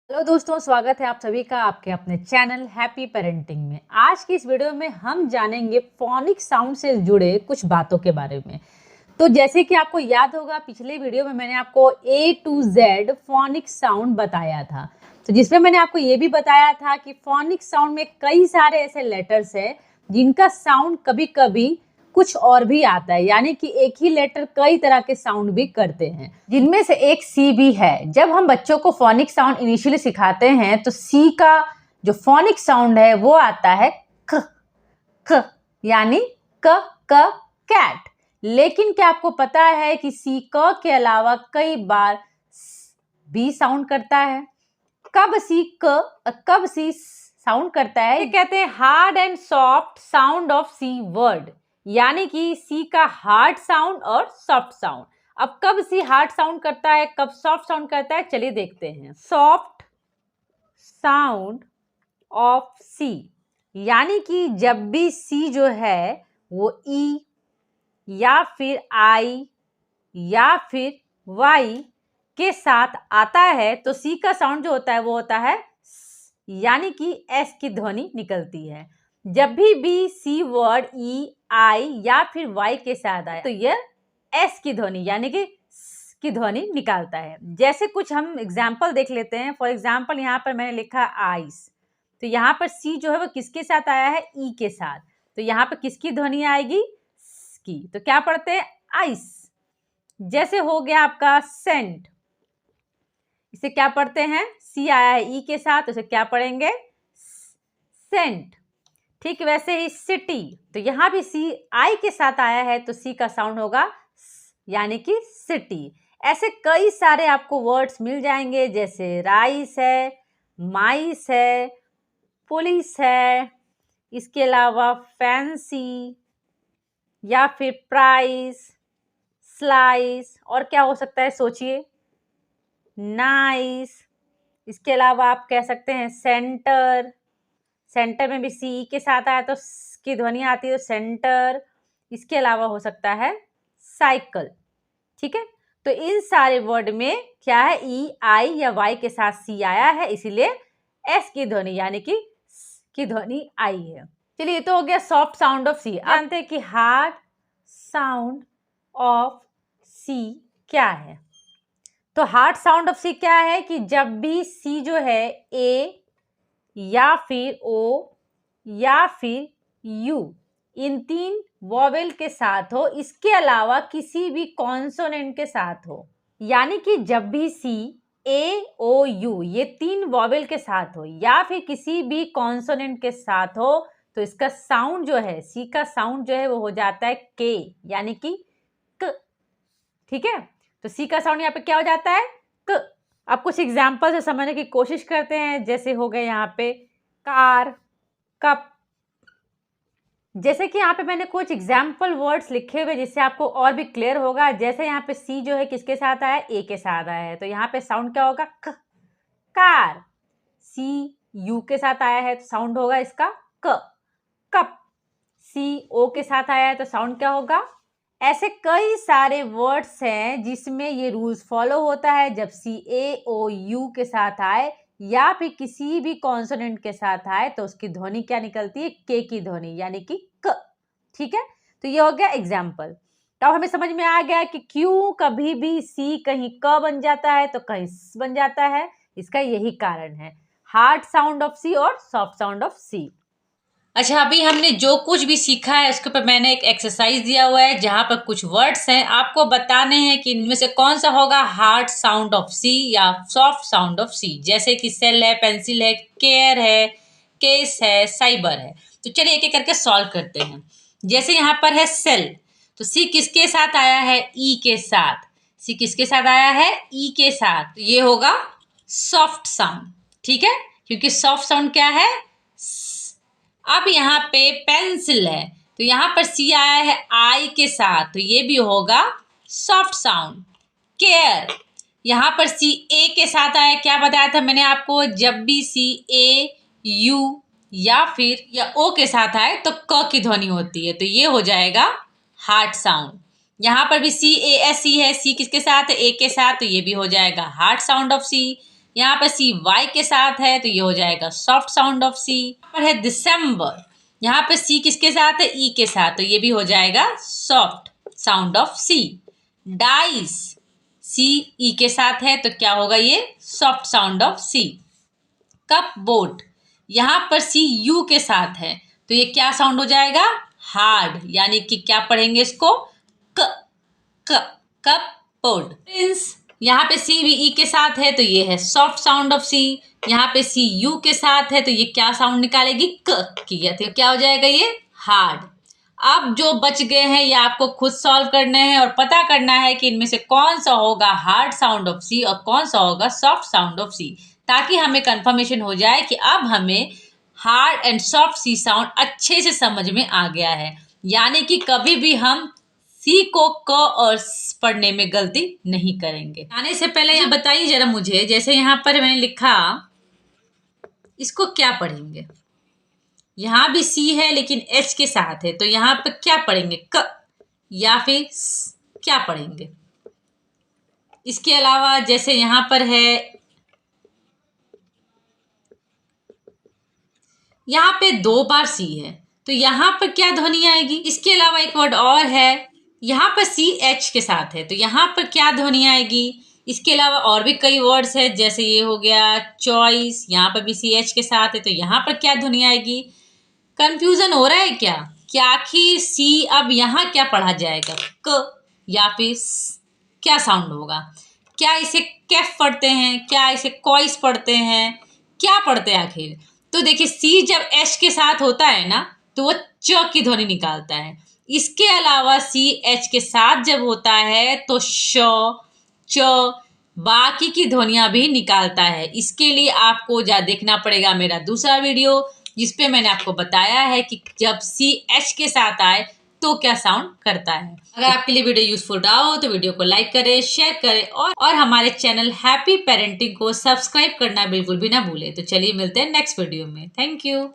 Hello दोस्तों, स्वागत है आप सभी का आपके अपने चैनल हैप्पी पेरेंटिंग में। आज की इस वीडियो में हम जानेंगे फोनिक साउंड से जुड़े कुछ बातों के बारे में। तो जैसे कि आपको याद होगा, पिछले वीडियो में मैंने आपको A to Z phonic sound बताया था। तो जिसमें मैंने आपको ये भी बताया था कि फोनिक साउंड में कई सारे ऐसे लेटर्स हैं जिनका साउंड कभी कभी कुछ और भी आता है, यानी कि एक ही लेटर कई तरह के साउंड भी करते हैं, जिनमें से एक सी भी है। जब हम बच्चों को फोनिक साउंड इनिशियली सिखाते हैं तो सी का जो फोनिक साउंड है वो आता है क, क यानी क कैट। लेकिन क्या आपको पता है कि सी क के अलावा कई बार भी साउंड करता है? कब सी साउंड करता है कहते हैं hard and soft sound of C word, यानी कि सी का हार्ड साउंड और सॉफ्ट साउंड। अब कब सी हार्ड साउंड करता है, कब सॉफ्ट साउंड करता है, चलिए देखते हैं। सॉफ्ट साउंड ऑफ सी, यानी कि जब भी सी जो है वो ई या फिर आई या फिर वाई के साथ आता है तो सी का साउंड जो होता है वो होता है स, यानी कि एस की ध्वनि निकलती है। जब भी सी वर्ड ई आई या फिर वाई के साथ आए तो यह एस की ध्वनि यानी कि स की ध्वनि निकालता है। जैसे कुछ हम एग्जाम्पल देख लेते हैं। फॉर एग्जाम्पल यहाँ पर मैंने लिखा आइस, तो यहाँ पर सी जो है वो किसके साथ आया है? ई के साथ। तो यहाँ पर किसकी ध्वनि आएगी? स की। तो क्या पढ़ते हैं? आइस। जैसे हो गया आपका सेंट, इसे क्या पढ़ते हैं? सी आया है ई के साथ, उसे क्या पढ़ेंगे? सेंट। ठीक वैसे ही सिटी, तो यहां भी सी आई के साथ आया है तो सी का साउंड होगा यानी कि सिटी। ऐसे कई सारे आपको वर्ड्स मिल जाएंगे, जैसे राइस है, माइस है, पुलिस है, इसके अलावा फैंसी या फिर प्राइस, स्लाइस, और क्या हो सकता है सोचिए? नाइस। इसके अलावा आप कह सकते हैं सेंटर। सेंटर में भी सी के साथ आया तो स की ध्वनि आती है तो सेंटर। इसके अलावा हो सकता है साइकिल। ठीक है, तो इन सारे वर्ड में क्या है? ई आई या वाई के साथ सी आया है, इसीलिए एस की ध्वनि यानी कि स की ध्वनि आई है। चलिए, ये तो हो गया सॉफ्ट साउंड ऑफ सी। जानते हैं कि हार्ड साउंड ऑफ सी क्या है? तो हार्ड साउंड ऑफ सी क्या है कि जब भी सी जो है ए या फिर ओ या फिर यू इन तीन वॉवेल के साथ हो, इसके अलावा किसी भी कॉन्सोनेंट के साथ हो, यानी कि जब भी सी ए ओ यू ये तीन वॉवेल के साथ हो या फिर किसी भी कॉन्सोनेंट के साथ हो तो इसका साउंड जो है, सी का साउंड जो है वो हो जाता है के यानी कि क। ठीक है, तो सी का साउंड यहाँ पे क्या हो जाता है? क। अब कुछ एग्जाम्पल से समझने की कोशिश करते हैं। जैसे हो गए यहाँ पे कार, कप। जैसे कि यहाँ पे मैंने कुछ एग्जाम्पल वर्ड्स लिखे हुए जिससे आपको और भी क्लियर होगा। जैसे यहाँ पे सी जो है किसके साथ आया है? ए के साथ आया है, तो यहाँ पे साउंड क्या होगा? क, कार। सी यू के साथ आया है तो साउंड होगा इसका क, कप। सी ओ के साथ आया है तो साउंड क्या होगा? ऐसे कई सारे वर्ड्स हैं जिसमें ये रूल्स फॉलो होता है। जब सी ए ओ यू के साथ आए या फिर किसी भी कॉन्सोनेंट के साथ आए तो उसकी ध्वनि क्या निकलती है? के की ध्वनि यानी कि क। ठीक है, तो ये हो गया एग्जाम्पल। तो अब हमें समझ में आ गया कि क्यों कभी भी सी कहीं क बन जाता है तो कहीं स बन जाता है। इसका यही कारण है, हार्ड साउंड ऑफ सी और सॉफ्ट साउंड ऑफ सी। अच्छा, अभी हमने जो कुछ भी सीखा है उसके ऊपर मैंने एक एक्सरसाइज दिया हुआ है जहाँ पर कुछ वर्ड्स हैं, आपको बताने हैं कि इनमें से कौन सा होगा हार्ड साउंड ऑफ सी या सॉफ्ट साउंड ऑफ सी। जैसे कि सेल है, पेंसिल है, केयर है, केस है, साइबर है। तो चलिए एक एक करके सॉल्व करते हैं। जैसे यहाँ पर है सेल, तो सी किसके साथ आया है? ई के साथ। सी किसके साथ आया है? ई के साथ। तो ये होगा सॉफ्ट साउंड। ठीक है, क्योंकि सॉफ्ट साउंड क्या है? अब यहाँ पे पेंसिल है तो यहाँ पर सी आया है आई के साथ, तो ये भी होगा सॉफ्ट साउंड। केयर, यहाँ पर सी ए के साथ आया, क्या बताया था मैंने आपको? जब भी सी ए यू या फिर या ओ के साथ आए तो क की ध्वनि होती है, तो ये हो जाएगा हार्ड साउंड। यहाँ पर भी सी ए एस सी है, सी किसके साथ है? ए के साथ, तो ये भी हो जाएगा हार्ड साउंड ऑफ सी। यहाँ पर सी वाई के साथ है तो ये हो जाएगा सॉफ्ट साउंड ऑफ सी। यहाँ पर है दिसंबर, यहाँ पे सी किसके साथ है, ई के साथ, तो ये भी हो जाएगा soft sound of C. Dice, C E के साथ है तो क्या होगा, ये soft sound of C. Cupboard, यहाँ पर सी यू के साथ है तो ये क्या साउंड हो जाएगा, हार्ड, यानी कि क्या पढ़ेंगे इसको, क क कप बोर्ड। प्रिंस, यहाँ पे सी भी ई के साथ है तो ये है सॉफ्ट साउंड ऑफ सी। यहाँ पे सी यू के साथ है तो ये क्या साउंड निकालेगी, क की, तो क्या हो जाएगा, ये हार्ड। अब जो बच गए हैं ये आपको खुद सॉल्व करने हैं और पता करना है कि इनमें से कौन सा होगा हार्ड साउंड ऑफ सी और कौन सा होगा सॉफ्ट साउंड ऑफ सी, ताकि हमें कंफर्मेशन हो जाए कि अब हमें hard and soft C sound अच्छे से समझ में आ गया है। यानी कि कभी भी हम सी को क और पढ़ने में गलती नहीं करेंगे। आने से पहले ये बताइए जरा मुझे, जैसे यहाँ पर मैंने लिखा, इसको क्या पढ़ेंगे, यहाँ भी सी है लेकिन एच के साथ है तो यहाँ पर क्या पढ़ेंगे, क या फिर क्या पढ़ेंगे। इसके अलावा जैसे यहाँ पर है, यहाँ पे 2 बार सी है तो यहाँ पर क्या ध्वनि आएगी। इसके अलावा एक वर्ड और है, यहाँ पर सी एच के साथ है तो यहाँ पर क्या ध्वनि आएगी। इसके अलावा और भी कई वर्ड्स है, जैसे ये हो गया चॉइस, यहाँ पर भी सी एच के साथ है तो यहाँ पर क्या ध्वनि आएगी। कंफ्यूजन हो रहा है क्या आखिर सी अब यहाँ क्या पढ़ा जाएगा, क या फिर क्या साउंड होगा। क्या इसे कैफ पढ़ते हैं, क्या इसे कॉइस पढ़ते हैं, क्या पढ़ते हैं आखिर। तो देखिए सी जब एच के साथ होता है ना तो वो च की ध्वनि निकालता है। इसके अलावा सी एच के साथ जब होता है तो श, च, बाकी की ध्वनियां भी निकालता है। इसके लिए आपको देखना पड़ेगा मेरा दूसरा वीडियो, जिसपे मैंने आपको बताया है कि जब सी एच के साथ आए तो क्या साउंड करता है। अगर आपके लिए वीडियो यूजफुल रहा हो तो वीडियो को लाइक करें, शेयर करें और हमारे चैनल हैप्पी पेरेंटिंग को सब्सक्राइब करना बिल्कुल भी ना भूलें। तो चलिए मिलते हैं नेक्स्ट वीडियो में। Thank you.